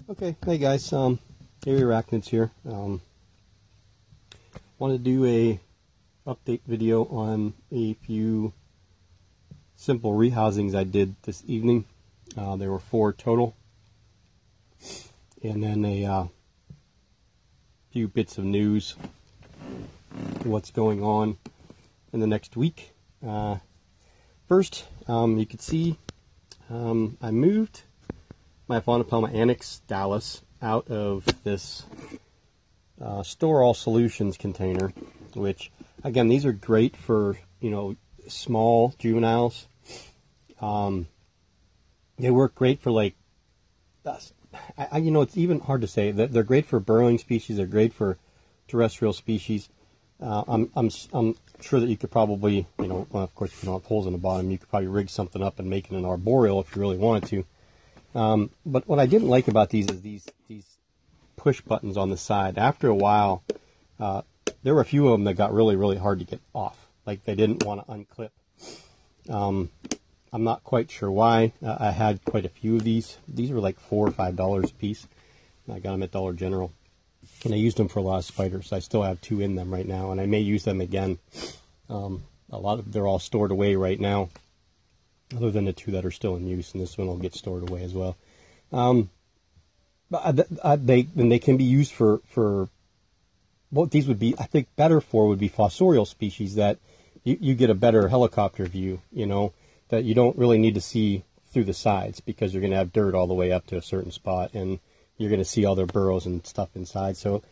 Okay, hey guys, Area Arachnids here. Want to do a update video on a few simple rehousings I did this evening. There were 4 total, and then a few bits of news, what's going on in the next week. First, you can see I moved my Fauna Pelma Annex Dallas out of this Store All Solutions container, which again, these are great for, you know, small juveniles. They work great for, like, you know, it's even hard to say that they're great for burrowing species. They're great for terrestrial species. I'm sure that you could probably, you know, well, of course, if you don't have holes in the bottom, you could probably rig something up and make it an arboreal if you really wanted to. But what I didn't like about these is these push buttons on the side. After a while, there were a few of them that got really hard to get off. Like, they didn't want to unclip. I'm not quite sure why. I had quite a few of these. These were like $4 or $5 a piece. I got them at Dollar General. And I used them for a lot of spiders. I still have 2 in them right now, and I may use them again. They're all stored away right now, other than the 2 that are still in use, and this one will get stored away as well. But they can be used for what these would be, I think, better for would be fossorial species that you get a better helicopter view, you know, that you don't really need to see through the sides because you're going to have dirt all the way up to a certain spot, and you're going to see all their burrows and stuff inside. So,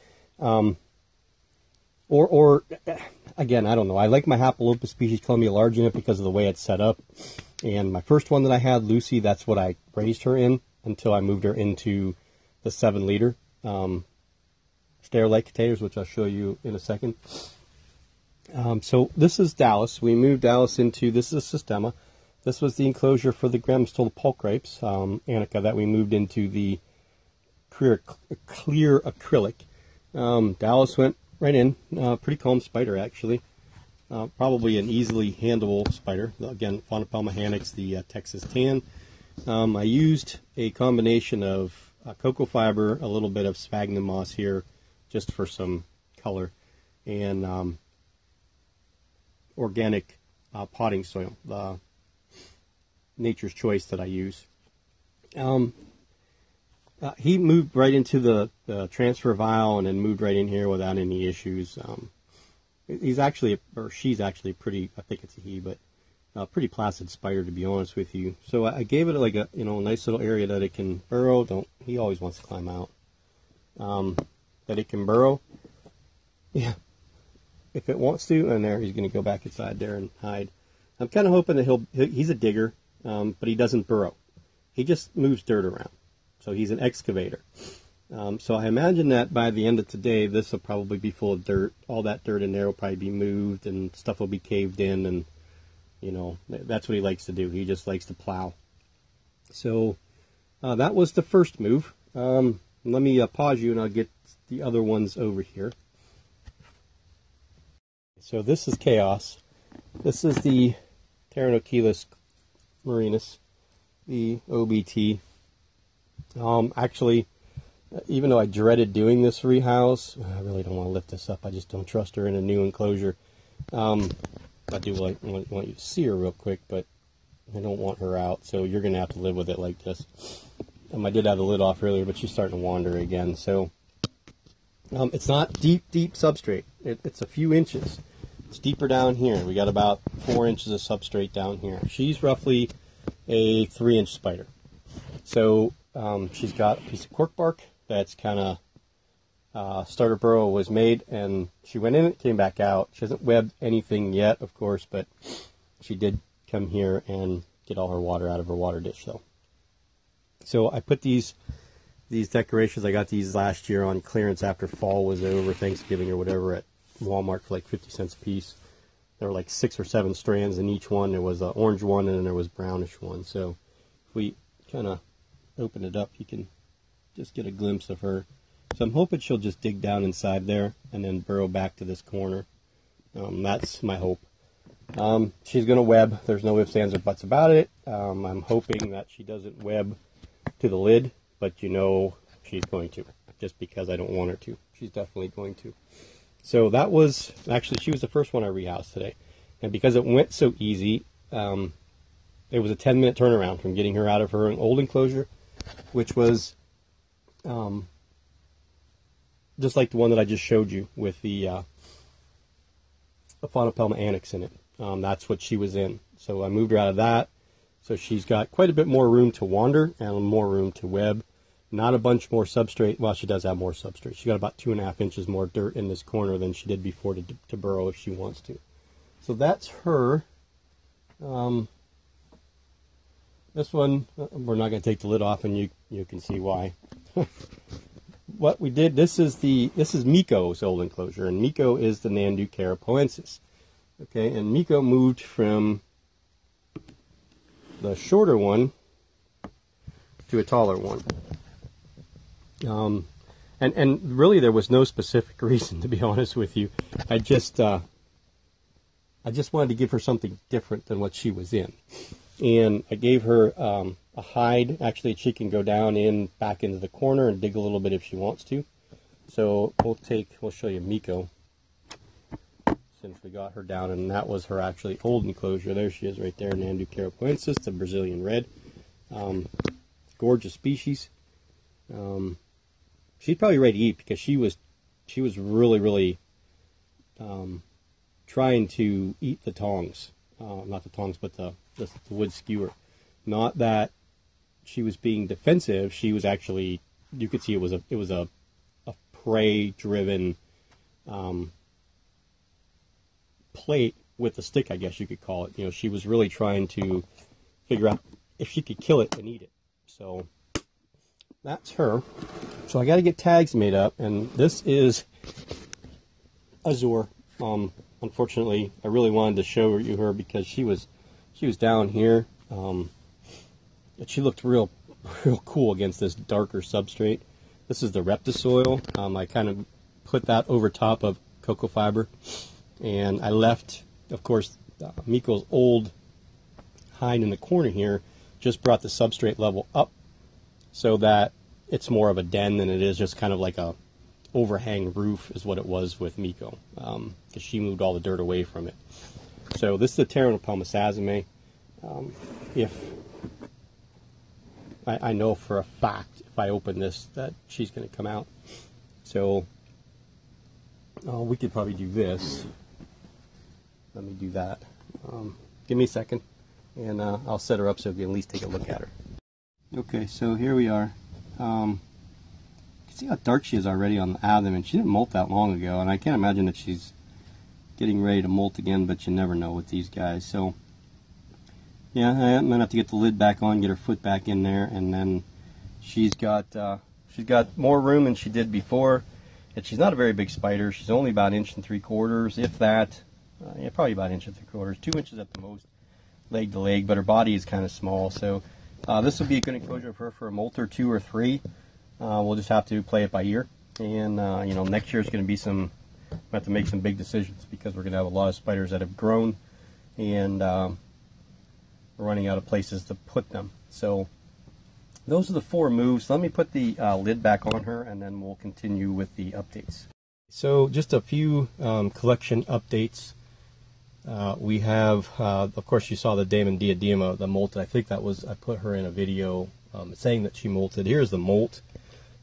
or again, I don't know. I like my Hapalopus species Columbia larginet because of the way it's set up. And my first one that I had, Lucy, that's what I raised her in until I moved her into the 7-liter stair-like containers, which I'll show you in a second. So this is Dallas. We moved Dallas into, this is a Systema. This was the enclosure for the Gramstola pulchripes, Anica, that we moved into the clear acrylic. Dallas went right in. Pretty calm spider, actually. Probably an easily handleable spider. Again, Fauna Pelma Annex, the Texas Tan. I used a combination of cocoa fiber, a little bit of sphagnum moss here, just for some color, and organic potting soil, the Nature's Choice that I use. He moved right into the transfer vial and then moved right in here without any issues. He's actually, or she's actually pretty, I think it's a he, but pretty placid spider, to be honest with you. So I gave it like a, you know, nice little area that it can burrow. He always wants to climb out. That it can burrow. Yeah. If it wants to, and there, he's going to go back inside there and hide. I'm kind of hoping that he's a digger, but he doesn't burrow. He just moves dirt around. So he's an excavator. So I imagine that by the end of today, this will probably be full of dirt. All that dirt in there will probably be moved, and stuff will be caved in, and, you know, that's what he likes to do. He just likes to plow. So that was the first move. Let me pause you, and I'll get the other ones over here. So this is Chaos. This is the Pteronochelys marinus, the OBT. Actually, even though I dreaded doing this rehouse, I really don't want to lift this up. I just don't trust her in a new enclosure. I do want you to see her real quick, but I don't want her out, so you're going to have to live with it like this. I did have the lid off earlier, but she's starting to wander again. So it's not deep substrate. It's a few inches. It's deeper down here. We got about 4 inches of substrate down here. She's roughly a 3-inch spider. So she's got a piece of cork bark that's kind of starter burrow was made, and she went in it, came back out. She hasn't webbed anything yet, of course, but she did come here and get all her water out of her water dish, though. So I put these decorations, I got these last year on clearance after fall was over, Thanksgiving or whatever, at Walmart for like 50 cents a piece. There were like 6 or 7 strands in each one. There was an orange one, and then there was brownish one. So if we kind of open it up, you can just get a glimpse of her. So I'm hoping she'll just dig down inside there and then burrow back to this corner. That's my hope. She's going to web. There's no ifs, ands, or buts about it. I'm hoping that she doesn't web to the lid, but you know, she's going to, just because I don't want her to. She's definitely going to. So that was, actually, she was the first one I rehoused today. And because it went so easy, it was a 10-minute turnaround from getting her out of her old enclosure, which was just like the one that I just showed you with the Faunopelma annex in it. That's what she was in. So I moved her out of that. So she's got quite a bit more room to wander and more room to web. Not a bunch more substrate. Well, she does have more substrate. She got about 2.5 inches more dirt in this corner than she did before to burrow if she wants to. So that's her. This one, we're not going to take the lid off, and you can see why. What we did, this is Miko's old enclosure, and Miko is the Nhandu carapoensis. Okay, and Miko moved from the shorter one to a taller one. And really there was no specific reason, to be honest with you. I just wanted to give her something different than what she was in. And I gave her a hide. Actually, she can go down back into the corner and dig a little bit if she wants to. So we'll show you Miko, since we got her down, and that was her actually old enclosure. There she is right there, Nhandu carapoensis, the Brazilian red. Gorgeous species. She's probably ready to eat because she was really trying to eat the tongs. Not the tongs, but the wood skewer. Not that she was being defensive. She was actually, you could see it was a prey-driven plate with the stick, I guess you could call it. You know, she was really trying to figure out if she could kill it and eat it. So that's her. So I got to get tags made up, and this is Azure. Unfortunately, I really wanted to show you her because she was down here. She looked real cool against this darker substrate. This is the Reptisoil. I kind of put that over top of cocoa fiber, and I left, of course, Miko's old hide in the corner here. Just brought the substrate level up so that it's more of a den than it is just kind of like a overhang roof is what it was with Miko, because she moved all the dirt away from it. So this is the Pteronopelma sazerae. If I know for a fact if I open this that she's going to come out. So we could probably do this. Let me do that. Give me a second, and I'll set her up so we can at least take a look at her. Okay, so here we are. You can see how dark she is already on the abdomen. She didn't molt that long ago, and I can't imagine that she's getting ready to molt again, but you never know with these guys. So yeah, I'm gonna have to get the lid back on, get her foot back in there, and then she's got more room than she did before. And she's not a very big spider. She's only about 1 3/4 inches, if that. Yeah, probably about 1 3/4 inches, 2 inches at the most, leg to leg. But her body is kind of small, so this will be a good enclosure for her for a molt or 2 or 3. We'll just have to play it by ear, and you know, next year is going to be we have to make some big decisions because we're going to have a lot of spiders that have grown, and we're running out of places to put them. So those are the 4 moves. Let me put the lid back on her, and then we'll continue with the updates. So just a few collection updates. We have, of course, you saw the Damon diadema, the molt. I think that was, I put her in a video saying that she molted. Here's the molt.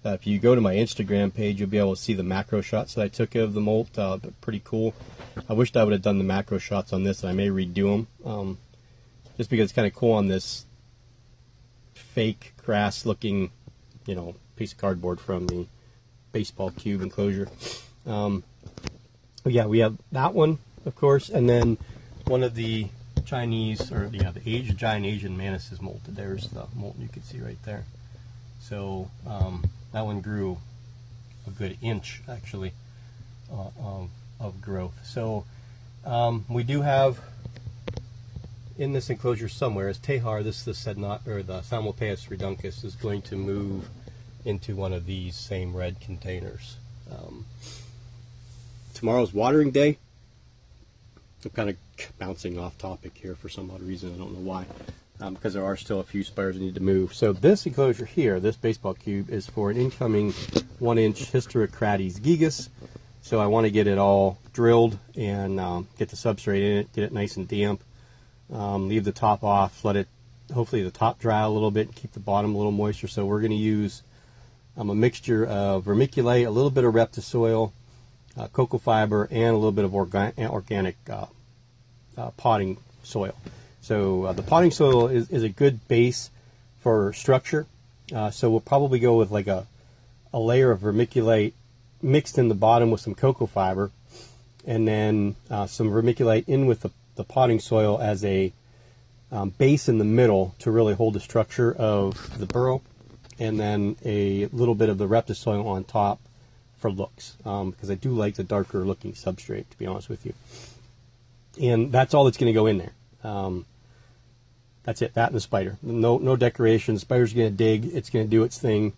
If you go to my Instagram page, you'll be able to see the macro shots that I took of the molt. Pretty cool. I wished I would have done the macro shots on this, and I may redo them. Just because it's kind of cool on this fake grass looking, you know, piece of cardboard from the baseball cube enclosure. Yeah, we have that one, of course, and then one of the Chinese, or yeah, the giant Asian mantis is molted. There's the molt you can see right there. So that one grew a good inch, actually, of growth. So we do have in this enclosure somewhere is Tehar. This is the Psalmopoeus reduncus is going to move into one of these same red containers. Tomorrow's watering day. I'm kind of bouncing off topic here for some odd reason. I don't know why. because there are still a few spiders that need to move. So this enclosure here, this baseball cube, is for an incoming 1-inch Hysterocrates gigas. So I want to get it all drilled and get the substrate in it, get it nice and damp. Leave the top off, let it, hopefully the top dry a little bit, keep the bottom a little moisture. So we're going to use a mixture of vermiculite, a little bit of Reptisoil, cocoa fiber, and a little bit of organic potting soil. So the potting soil is a good base for structure. So we'll probably go with like a layer of vermiculite mixed in the bottom with some cocoa fiber, and then some vermiculite in with the potting soil as a base in the middle to really hold the structure of the burrow, and then a little bit of the Reptisoil on top for looks, because I do like the darker looking substrate, to be honest with you. And that's all that's going to go in there. That's it, that and the spider. No decoration. The spider's going to dig. It's going to do its thing.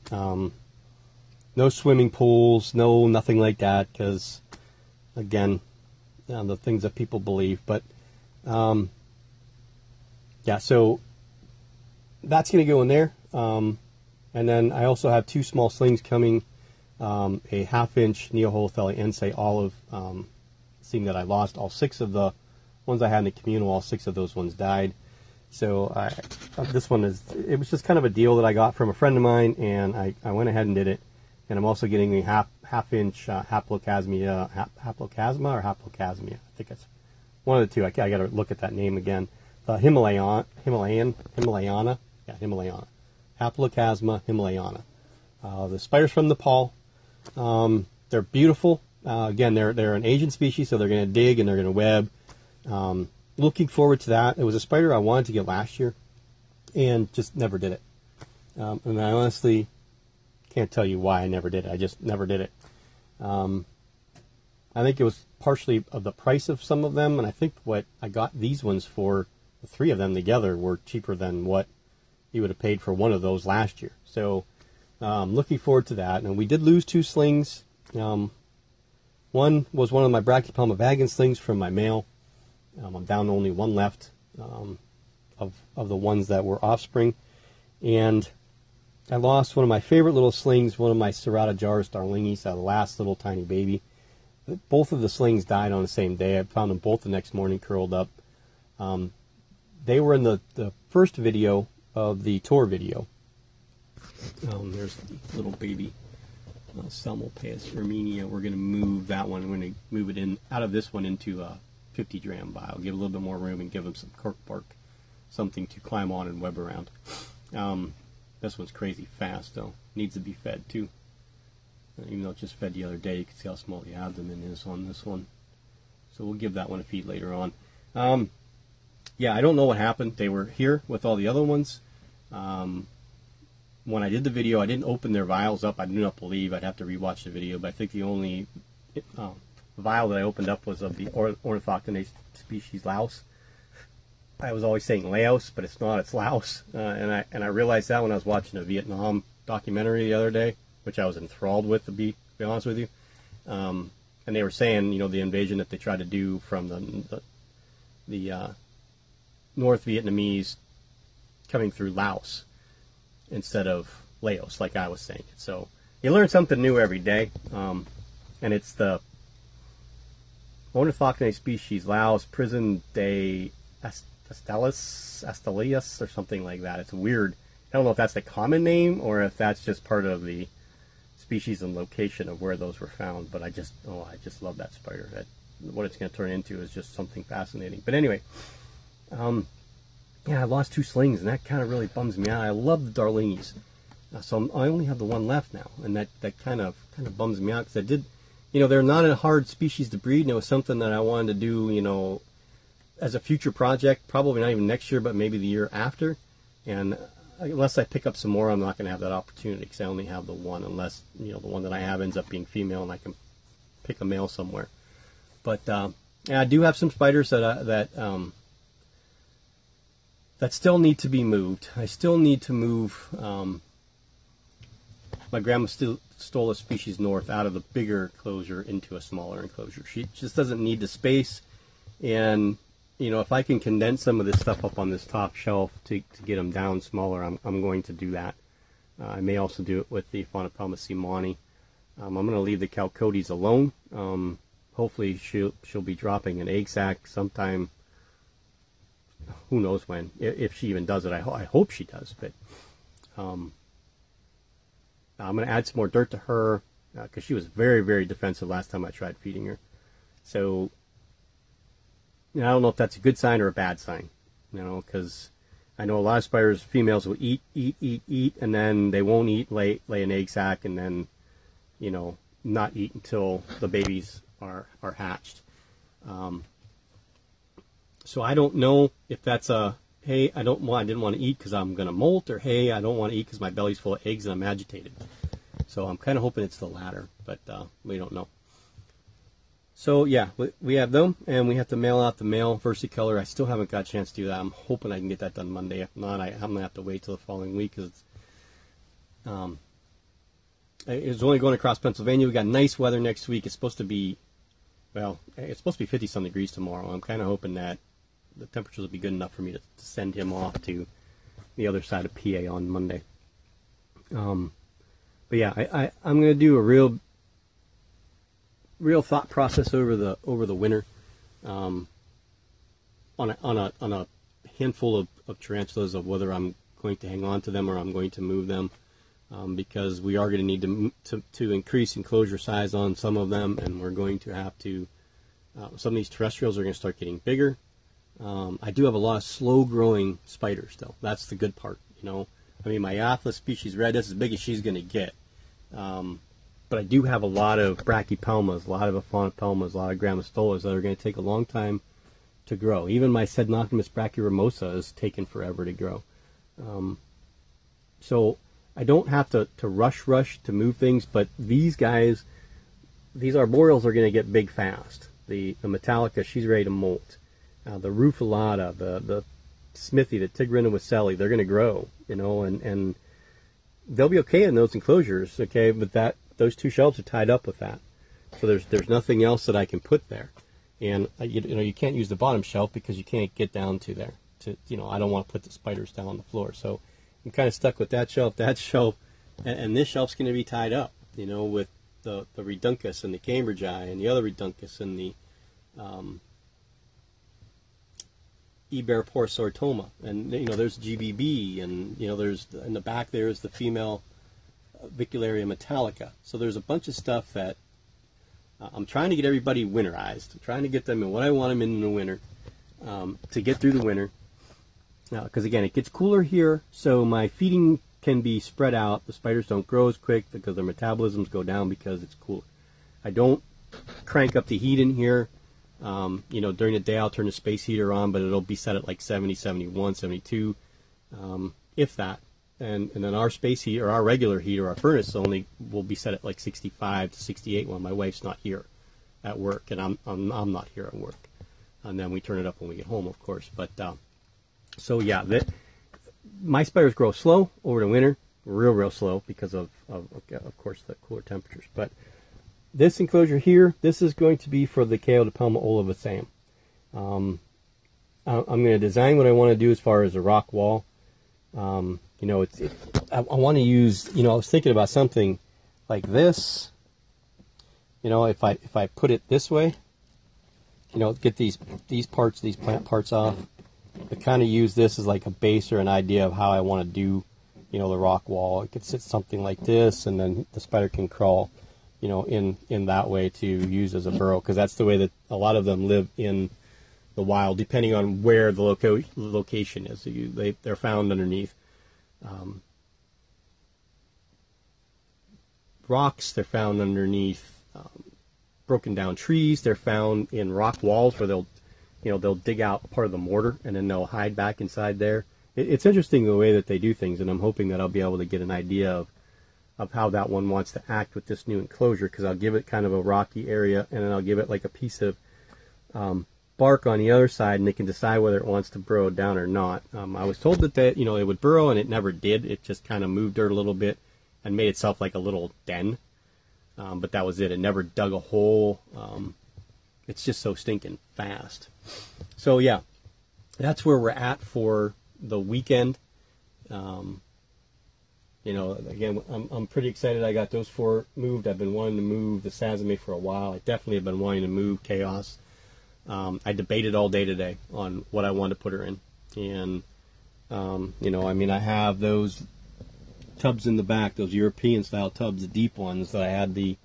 No swimming pools, nothing like that, because, again, the things that people believe. But, yeah, so that's going to go in there. And then I also have 2 small slings coming, a 1/2-inch Neoholothellia ense olive, seeing that I lost all 6 of the ones I had in the communal. All 6 of those ones died. So this one it was just kind of a deal that I got from a friend of mine, and I went ahead and did it. And I'm also getting the 1/2-inch Haplocasma or Haplocasmia. I think it's one of the two. I got to look at that name again. The Himalayana. Yeah, Himalayana. Haplocasma Himalayana. The spiders from Nepal. They're beautiful. Again, they're an Asian species, so they're going to dig and they're going to web. Looking forward to that. It was a spider I wanted to get last year and just never did it. And I honestly can't tell you why I never did it. I just never did it. I think it was partially of the price of some of them, and I think what I got these ones for, the 3 of them together, were cheaper than what you would have paid for one of those last year. So looking forward to that. And we did lose 2 slings. One was one of my Brachypelma vagans slings from my male. I'm down to only 1 left of the ones that were offspring. And I lost one of my favorite little slings, one of my Ceratogyrus darlingis, the last little tiny baby. Both of the slings died on the same day. I found them both the next morning curled up. They were in the first video of the tour video. There's the little baby Selmopaeus armenia. We're going to move that one. We're going to move it in out of this one into a 50 dram vial. Give a little bit more room and give them some cork bark, something to climb on and web around. This one's crazy fast, though. Needs to be fed, too. Even though it just fed the other day, you can see how small the abdomen is on this one. So we'll give that one a feed later on. Yeah, I don't know what happened. They were here with all the other ones. When I did the video, I didn't open their vials up. I do not believe. I'd have to rewatch the video, but I think the only vial that I opened up was of the Ornithoctinae species Laos. I was always saying Laos, but it's not. It's Laos, and I realized that when I was watching a Vietnam documentary the other day, which I was enthralled with, to be honest with you. And they were saying, you know, the invasion that they tried to do from the North Vietnamese coming through Laos instead of Laos, like I was saying. So you learn something new every day, and it's the Ornithoctinae species Laos Prison de Astelias or something like that. It's weird. I don't know if that's the common name or if that's just part of the species and location of where those were found. But I just love that spider. What it's going to turn into is just something fascinating. But anyway, yeah, I lost 2 slings, and that kind of really bums me out. I love the darlingis, so I only have the 1 left now, and that kind of bums me out because I did, you know, they're not a hard species to breed, and it was something that I wanted to do, you know, as a future project, probably not even next year, but maybe the year after. And unless I pick up some more, I'm not going to have that opportunity because I only have the 1, unless, you know, the one that I have ends up being female and I can pick a male somewhere. But yeah, I do have some spiders that still need to be moved. I still need to move my Grammostola species north out of the bigger enclosure into a smaller enclosure. She just doesn't need the space, and you know, if I can condense some of this stuff up on this top shelf to get them down smaller, I'm going to do that. I may also do it with the Faunopelma simani. I'm going to leave the Chalcodes alone. Hopefully she'll be dropping an egg sac sometime. Who knows when? If she even does it, I hope she does. But I'm going to add some more dirt to her because she was very, very defensive last time I tried feeding her. So you know, I don't know if that's a good sign or a bad sign. You know, because I know a lot of spiders, females will eat, and then they won't eat, lay an egg sac, and then, you know, not eat until the babies are hatched. So I don't know if that's a, hey, I didn't want to eat because I'm going to molt, or hey, I don't want to eat because my belly's full of eggs and I'm agitated. So I'm kind of hoping it's the latter, but we don't know. So yeah, we have them, and we have to mail out the male versicolor. I still haven't got a chance to do that. I'm hoping I can get that done Monday. If not, I'm going to have to wait till the following week because it's only going across Pennsylvania. We got nice weather next week. It's supposed to be, well, it's supposed to be 50-some degrees tomorrow. I'm kind of hoping that the temperatures will be good enough for me to send him off to the other side of PA on Monday. But yeah, I'm going to do a real thought process over the winter on a handful of tarantulas of whether I'm going to hang on to them or I'm going to move them, because we are going to need to increase enclosure size on some of them, and we're going to have to some of these terrestrials are going to start getting bigger. I do have a lot of slow growing spiders though. That's the good part, you know. I mean, my Atlas species red, that's as big as she's going to get. But I do have a lot of Brachypelmas, a lot of Faunopelmas, a lot of Grammostolas that are going to take a long time to grow. Even my Sednochnomus brachyramosa is taken forever to grow. So I don't have to rush to move things, but these guys, these arboreals are going to get big fast. The Metallica, she's ready to molt. The Rufilata, the Smithy, the Tigrina Wasseli, they're going to grow, you know, and they'll be okay in those enclosures, okay, but those two shelves are tied up with that. So there's nothing else that I can put there. And you know, you can't use the bottom shelf because you can't get down to there. You know, I don't want to put the spiders down on the floor. So I'm kind of stuck with that shelf, and this shelf's going to be tied up, you know, with the Reduncus and the Cambridgei and the other Reduncus and the Eberporsortoma, and you know, there's GBB, and you know, there's in the back there's the female Vicularia metallica. So there's a bunch of stuff that I'm trying to get everybody winterized. I'm trying to get them in what I want them in the winter, to get through the winter. Because again, it gets cooler here, so my feeding can be spread out. The spiders don't grow as quick because their metabolisms go down because it's cooler. I don't crank up the heat in here. You know, during the day I'll turn the space heater on, but it'll be set at like 70, 71, 72, if that. And then our space heat, or our regular heat, or our furnace only will be set at like 65 to 68 when my wife's not here at work, and I'm not here at work. And then we turn it up when we get home, of course. But so yeah, my spiders grow slow over the winter, real slow because of course the cooler temperatures. But this enclosure here, this is going to be for the Chaetodipelma olivicea. I'm going to design what I want to do as far as a rock wall. You know, I want to use, you know, I was thinking about something like this. You know, if I put it this way, you know, get these plant parts off, but kind of use this as like a base or an idea of how I want to do, you know, the rock wall. It could sit something like this, and then the spider can crawl, you know, in that way to use as a burrow, because that's the way that a lot of them live in the wild, depending on where the location is. So they're found underneath rocks, they're found underneath broken down trees, they're found in rock walls where they'll dig out part of the mortar and then they'll hide back inside there. It's interesting the way that they do things, and I'm hoping that I'll be able to get an idea of how that one wants to act with this new enclosure, because I'll give it kind of a rocky area, and then I'll give it like a piece of bark on the other side, and they can decide whether it wants to burrow down or not. I was told that you know, it would burrow, and it never did. It just kind of moved dirt a little bit and made itself like a little den, but that was it. It never dug a hole. It's just so stinking fast. So yeah, that's where we're at for the weekend. You know, again, I'm pretty excited I got those 4 moved. I've been wanting to move the Sazime for a while. I definitely have been wanting to move Chaos. I debated all day today on what I wanted to put her in. And, you know, I mean, I have those tubs in the back, those European-style tubs, the deep ones, that I had the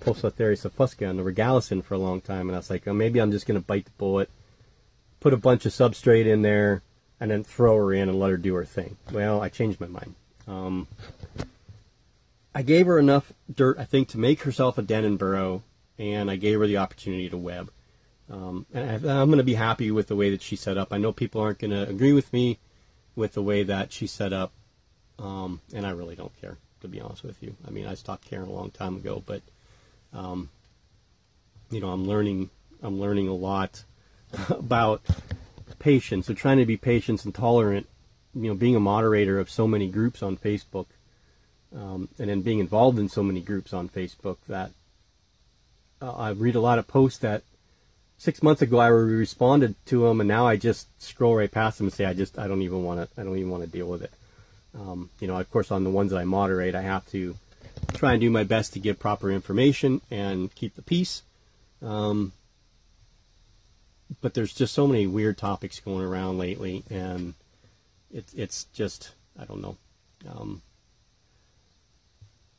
Poecilotheria fusca and the Regalis in for a long time. And I was like, oh, maybe I'm just going to bite the bullet, put a bunch of substrate in there, and then throw her in and let her do her thing. Well, I changed my mind. I gave her enough dirt, I think, to make herself a den and burrow, and I gave her the opportunity to web. And I'm going to be happy with the way that she set up. I know people aren't going to agree with me with the way that she set up, and I really don't care, to be honest with you. I mean, I stopped caring a long time ago, but you know, I'm learning a lot about patience. So trying to be patient and tolerant, you know, being a moderator of so many groups on Facebook, and then being involved in so many groups on Facebook, that I read a lot of posts that 6 months ago I responded to them, and now I just scroll right past them and say I don't even want to deal with it. You know, of course, on the ones that I moderate, I have to try and do my best to give proper information and keep the peace. But there's just so many weird topics going around lately, and it's just, I don't know.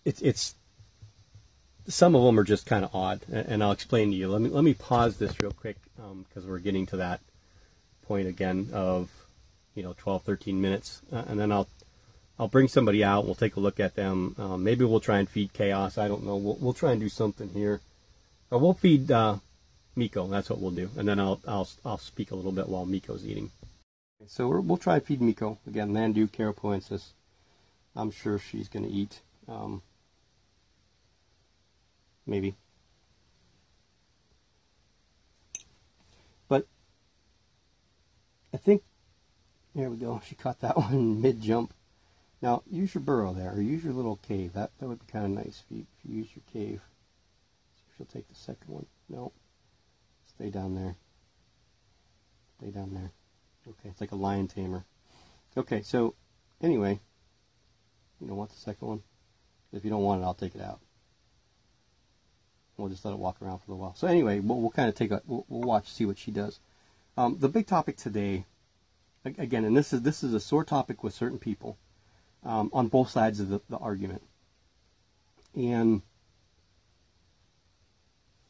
It's some of them are just kind of odd, and I'll explain to you. Let me pause this real quick, because we're getting to that point again of, you know, 12, 13 minutes, and then I'll bring somebody out. We'll take a look at them. Maybe we'll try and feed Chaos. I don't know. We'll try and do something here. Or we'll feed Miko. That's what we'll do, and then I'll speak a little bit while Miko's eating. So we'll try and feed Miko again. Landu carapoensis. I'm sure she's going to eat. Maybe. But I think, there we go. She caught that one mid-jump. Now, use your burrow there, or use your little cave. That would be kind of nice if you use your cave. See if she'll take the second one. No. Stay down there. Stay down there. Okay, it's like a lion tamer. Okay, so anyway, you don't want the second one? If you don't want it, I'll take it out. We'll just let it walk around for a while. So anyway, we'll kind of we'll watch, see what she does. The big topic today, again, and this is a sore topic with certain people, on both sides of the argument. And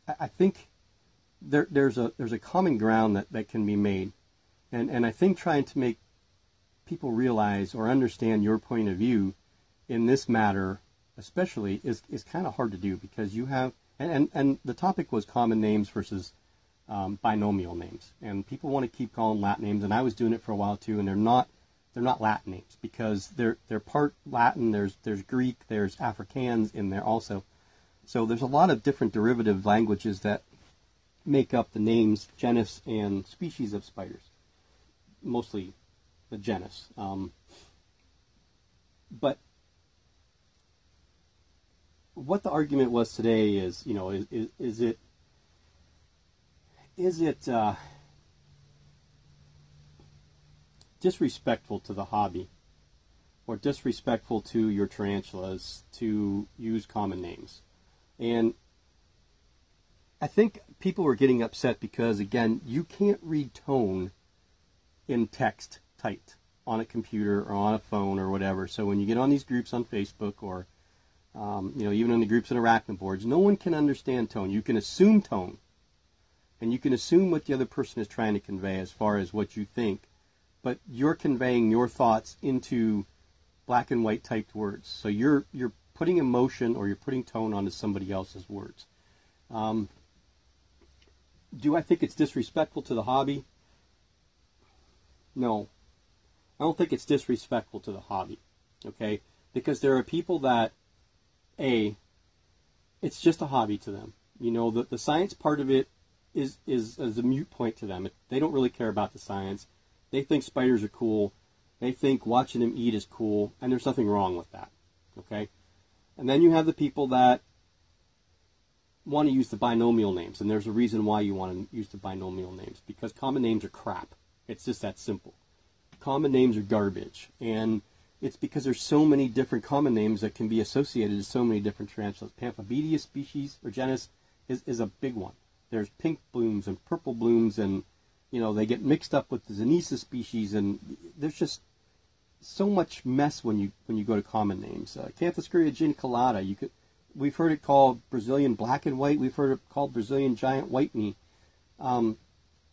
I think there's a common ground that can be made. And I think trying to make people realize or understand your point of view in this matter especially is kind of hard to do, because you have, and the topic was common names versus binomial names, and people want to keep calling Latin names, and I was doing it for a while too, and they're not Latin names, because they're part Latin. There's Greek, there's Afrikaans in there also, so there's a lot of different derivative languages that make up the names, genus, and species of spiders, mostly the genus. But what the argument was today is, you know, is it disrespectful to the hobby, or disrespectful to your tarantulas to use common names? And I think people were getting upset because, again, you can't read tone in text typed on a computer or on a phone or whatever. So when you get on these groups on Facebook, or you know, even in the groups in Arachnid boards, no one can understand tone. You can assume tone, and you can assume what the other person is trying to convey as far as what you think, but you're conveying your thoughts into black and white typed words. So you're putting emotion, or you're putting tone onto somebody else's words. Do I think it's disrespectful to the hobby? No. I don't think it's disrespectful to the hobby, okay? Because there are people that, it's just a hobby to them. You know, the science part of it is a moot point to them. They don't really care about the science. They think spiders are cool. They think watching them eat is cool, and there's nothing wrong with that, okay? And then you have the people that want to use the binomial names, and there's a reason why you want to use the binomial names, because common names are crap. It's just that simple. Common names are garbage, and it's because there's so many different common names that can be associated to so many different tarantulas. Pamphobedia species or genus is a big one. There's pink blooms and purple blooms, and they get mixed up with the Zanisa species, and there's just so much mess when you go to common names. Canthoscurria geniculata, we've heard it called Brazilian black and white. We've heard it called Brazilian giant white knee.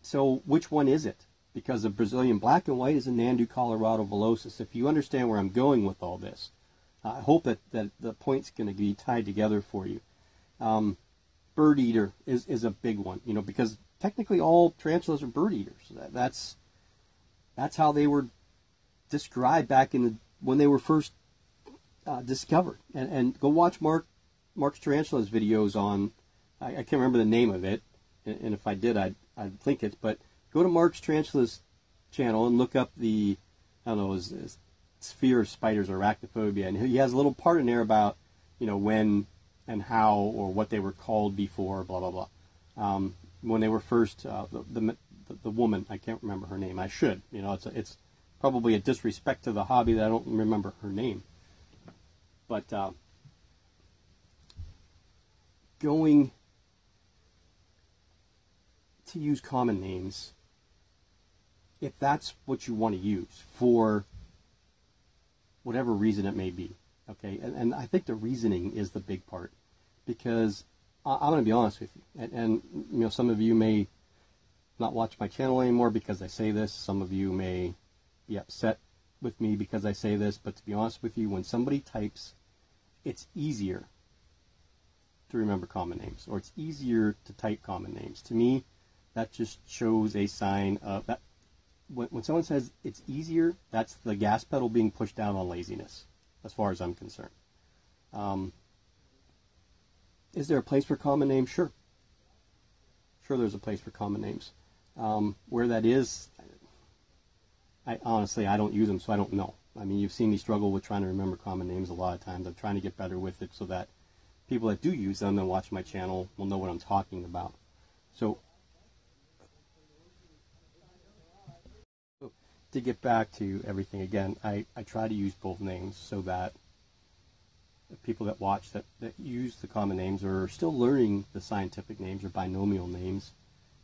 So which one is it? Because the Brazilian black and white is a Nandu Colorado villosus. If you understand where I'm going with all this, I hope that the point's going to be tied together for you. Bird eater is a big one, because technically all tarantulas are bird eaters. That's how they were described back when they were first discovered. And go watch Mark's Tarantulas videos on, I can't remember the name of it, and if I did, I'd link it, but go to Mark's Tarantulas channel and look up his sphere of spiders, arachnophobia, and he has a little part in there about, when and how or what they were called before, blah, blah, blah. When they were first, the woman, I can't remember her name, I should, it's probably a disrespect to the hobby that I don't remember her name. But going to use common names, if that's what you want to use for whatever reason it may be, okay? And I think the reasoning is the big part, because I'm going to be honest with you, and some of you may not watch my channel anymore because I say this. Some of you may be upset with me because I say this, but to be honest with you, when somebody types, it's easier to remember common names, or it's easier to type common names. To me, that just shows a sign of that. When someone says it's easier, that's the gas pedal being pushed down on laziness, as far as I'm concerned. Is there a place for common names? Sure. Sure, there's a place for common names. Where that is, I honestly don't use them, so I don't know. I mean, you've seen me struggle with trying to remember common names a lot of times. I'm trying to get better with it so that people that do use them and watch my channel will know what I'm talking about. So, to get back to everything again, I try to use both names so that the people that watch that use the common names or are still learning the scientific names or binomial names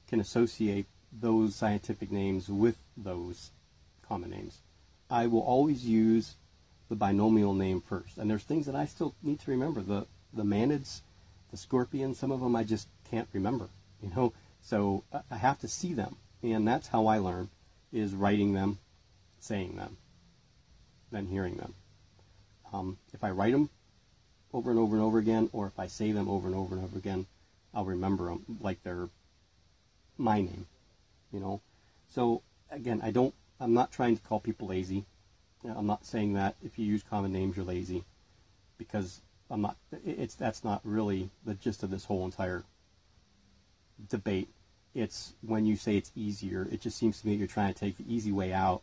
can associate those scientific names with those common names. I will always use the binomial name first. And there's things that I still need to remember. The manids, the scorpions, some of them I just can't remember, So I have to see them. And that's how I learn, is writing them, saying them, then hearing them. If I write them over and over and over again, or if I say them over and over and over again, I'll remember them like they're my name, So again, I'm not trying to call people lazy. I'm not saying that if you use common names you're lazy, because that's not really the gist of this whole entire debate. It's when you say it's easier, it just seems to me you're trying to take the easy way out,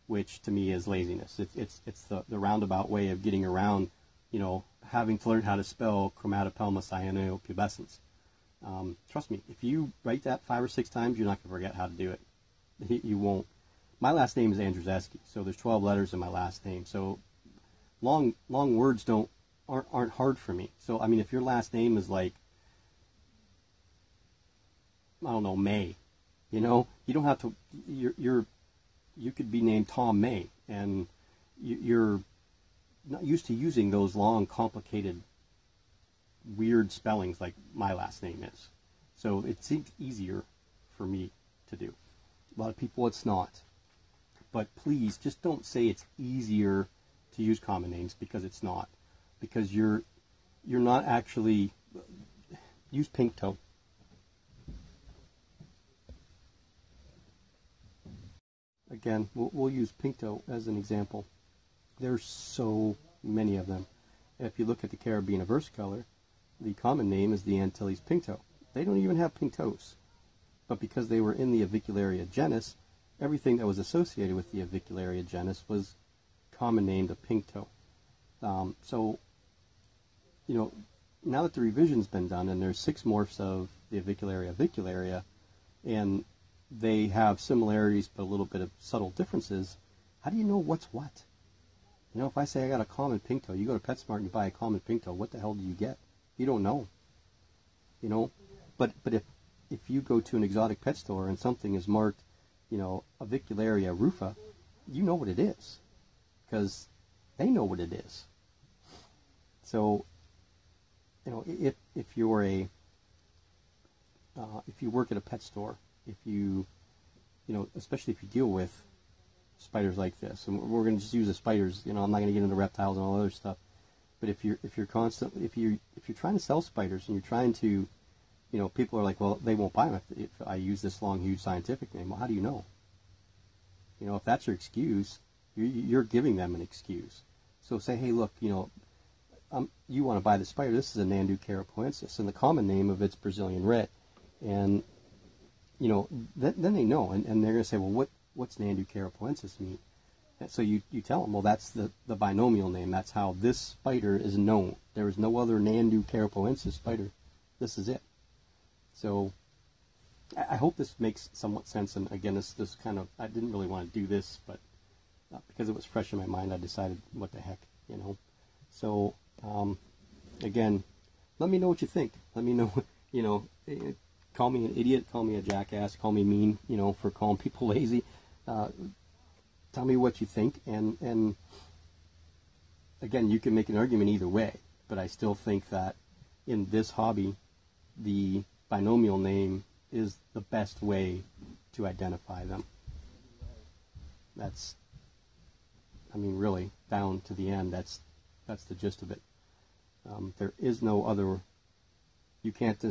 which to me is laziness. It's the roundabout way of getting around, having to learn how to spell Chromatopelma cyanopubescens. Trust me, if you write that 5 or 6 times, you're not going to forget how to do it. You won't. My last name is Andrzejewski, so there's 12 letters in my last name. So long words aren't hard for me. So I mean, if your last name is like, I don't know, May, you don't have to. You could be named Tom May, and you're not used to using those long, complicated, weird spellings like my last name is. So it seems easier for me to do. A lot of people it's not. But please, just don't say it's easier to use common names, because it's not. Because you're not actually... Use pink toe. Again, we'll use pink toe as an example. There's so many of them. If you look at the Caribbean versicolor, the common name is the Antilles pink toe. They don't even have pink toes. But because they were in the Avicularia genus, everything that was associated with the Avicularia genus was common named a pink toe. So, now that the revision's been done, and there's 6 morphs of the Avicularia avicularia, and they have similarities but a little bit of subtle differences, how do you know what's what? You know, if I say I got a common pink toe, you go to PetSmart and you buy a common pink toe, what the hell do you get? You don't know. You know, but if you go to an exotic pet store and something is marked, you know, Avicularia rufa, you know what it is, because they know what it is. So, you know, if you're if you work at a pet store, if you know, especially if you deal with spiders like this, and we're going to just use the spiders. You know, I'm not going to get into reptiles and all other stuff. But if you're constantly, if you're trying to sell spiders and you're trying to, you know, people are like, well, they won't buy them if I use this long, huge scientific name. Well, how do you know? You know, if that's your excuse, you're giving them an excuse. So say, hey, look, you know, you want to buy the spider. This is a Nandu carapoensis, and the common name of it's Brazilian red. And, you know, then they know, and they're going to say, well, what's Nandu carapoensis mean? And so you tell them, well, that's the binomial name. That's how this spider is known. There is no other Nandu carapoensis spider. This is it. So I hope this makes somewhat sense. And again, this kind of, I didn't really want to do this, but because it was fresh in my mind, I decided, what the heck, you know. So again, let me know what you think. Let me know, you know, call me an idiot, call me a jackass, call me mean, you know, for calling people lazy. Tell me what you think, and again, you can make an argument either way, but I still think that in this hobby, the binomial name is the best way to identify them. That's, I mean, really, down to the end, that's the gist of it. There is no other, you can't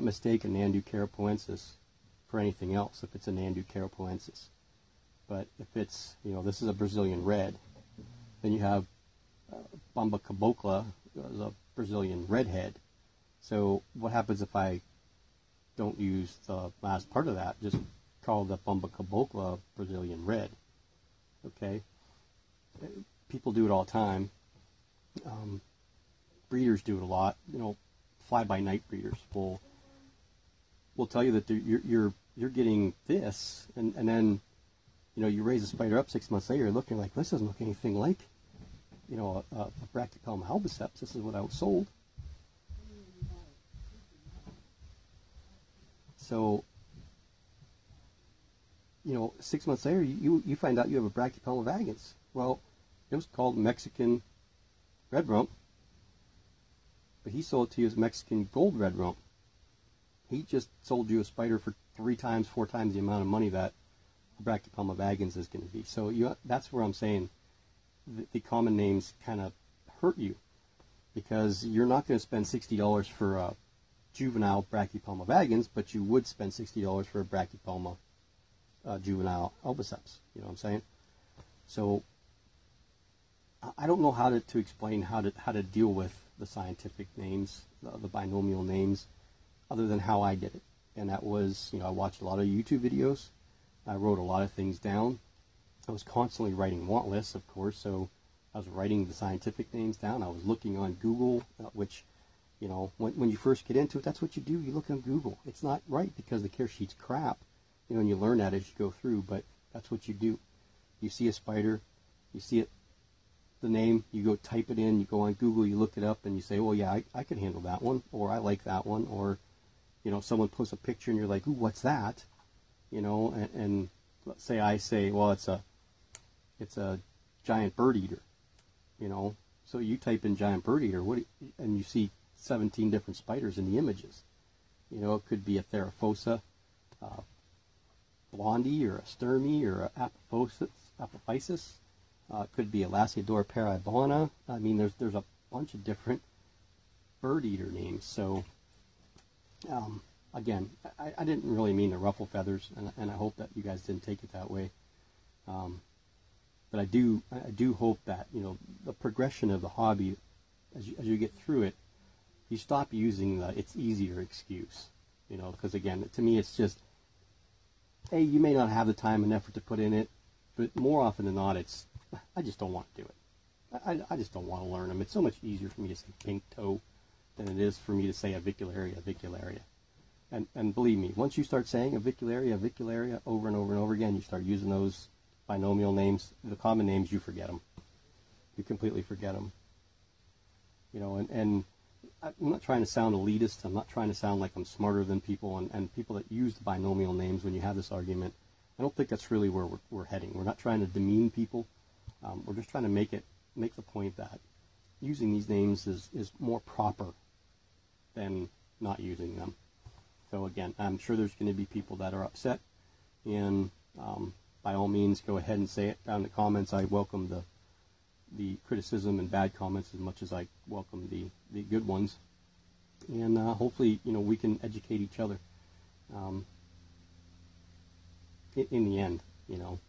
mistake a Nandu carapoensis for anything else if it's a Nandu carapoensis. But if it's, you know, this is a Brazilian red, then you have Bomba cabocla, a Brazilian redhead. So what happens if I don't use the last part of that? Just call the Bomba cabocla Brazilian red. Okay? People do it all the time. Breeders do it a lot. You know, fly-by-night breeders will tell you that you're getting this, and then, you know, you raise a spider up 6 months later, you're looking like, this doesn't look anything like, you know, a Brachypelma albiceps. This is what I was sold. So, you know, 6 months later, you find out you have a Brachypelma vagans. Well, it was called Mexican red rump, but he sold it to you as Mexican gold red rump. He just sold you a spider for 3 times, 4 times the amount of money that Brachypelma vagans is going to be. So that's where I'm saying the common names kind of hurt you, because you're not going to spend $60 for a juvenile Brachypelma vagans, but you would spend $60 for a Brachypelma juvenile albiceps. You know what I'm saying? So I don't know how to explain how to deal with the scientific names, the binomial names, other than how I did it. And that was, you know, I watched a lot of YouTube videos. I wrote a lot of things down. I was constantly writing want lists, of course, so I was writing the scientific names down. I was looking on Google, which, you know, when you first get into it, that's what you do. You look on Google. It's not right because the care sheet's crap, you know, and you learn that as you go through, but that's what you do. You see a spider, you see it, the name, you go type it in, you go on Google, you look it up, and you say, well, yeah, I could handle that one, or I like that one, or, you know, someone posts a picture and you're like, ooh, what's that? You know, and let's say I say, well, it's a giant bird eater, you know. So you type in giant bird eater, and you see 17 different spiders in the images. You know, it could be a Theraphosa blondie, or a Sturmey, or a Apophysis. It could be a Lasiodora paraibana. I mean, there's a bunch of different bird eater names. So again, I didn't really mean to ruffle feathers, and I hope that you guys didn't take it that way. But I do hope that, you know, the progression of the hobby, as you get through it, you stop using the "it's easier" excuse. You know, because again, to me, it's just, hey, you may not have the time and effort to put in it, but more often than not, it's, I just don't want to do it. I just don't want to learn them. It's so much easier for me to say pink toe than it is for me to say avicularia. And believe me, once you start saying avicularia over and over and over again, you start using those binomial names, the common names, you forget them. You completely forget them. You know, and I'm not trying to sound elitist. I'm not trying to sound like I'm smarter than people, and people that use the binomial names when you have this argument. I don't think that's really where we're heading. We're not trying to demean people. We're just trying to make the point that using these names is more proper than not using them. So again, I'm sure there's going to be people that are upset, and by all means, go ahead and say it down in the comments. I welcome the criticism and bad comments as much as I welcome the good ones, and hopefully, you know, we can educate each other. In the end, you know.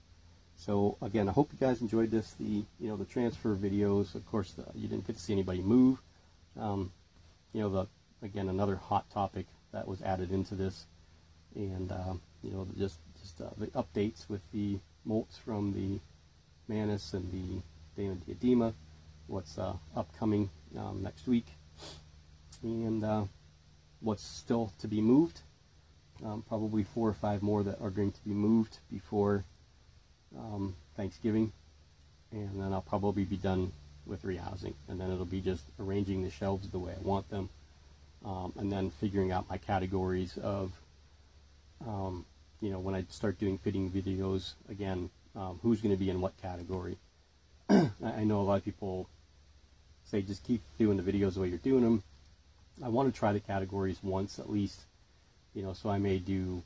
So again, I hope you guys enjoyed this. The transfer videos. Of course, you didn't get to see anybody move. You know, again, another hot topic that was added into this, and you know, just the updates with the molts from the Manus and the Dana Diadema, what's upcoming next week, and what's still to be moved. Probably 4 or 5 more that are going to be moved before Thanksgiving, and then I'll probably be done with rehousing, and then it'll be just arranging the shelves the way I want them. And then figuring out my categories of, you know, when I start doing fitting videos again, who's going to be in what category. I know a lot of people say just keep doing the videos the way you're doing them. I want to try the categories once at least, you know, so I may do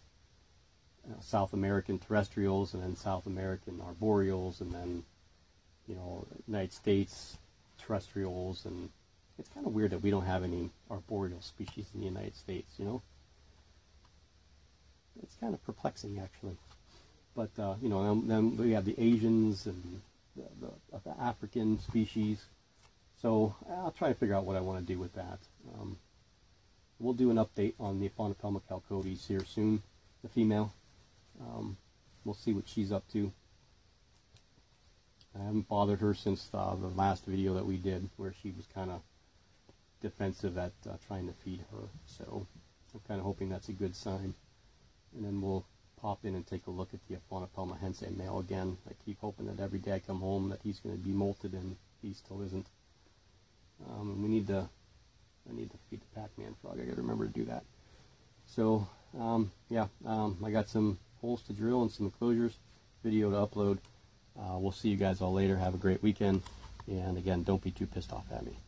South American terrestrials, and then South American arboreals, and then, you know, United States terrestrials. And it's kind of weird that we don't have any arboreal species in the United States, you know. It's kind of perplexing, actually. But, you know, then we have the Asians and the African species. So I'll try to figure out what I want to do with that. We'll do an update on the Aphonopelma chalcodes here soon, the female. We'll see what she's up to. I haven't bothered her since the last video that we did, where she was kind of defensive at trying to feed her. So I'm kind of hoping that's a good sign. And then we'll pop in and take a look at the Aphonopelma hensei male again. I keep hoping that every day I come home that he's going to be molted, and he still isn't. And I need to feed the Pac-Man frog. I got to remember to do that. So yeah, I got some holes to drill and some enclosures, video to upload. We'll see you guys all later. Have a great weekend, and again, don't be too pissed off at me.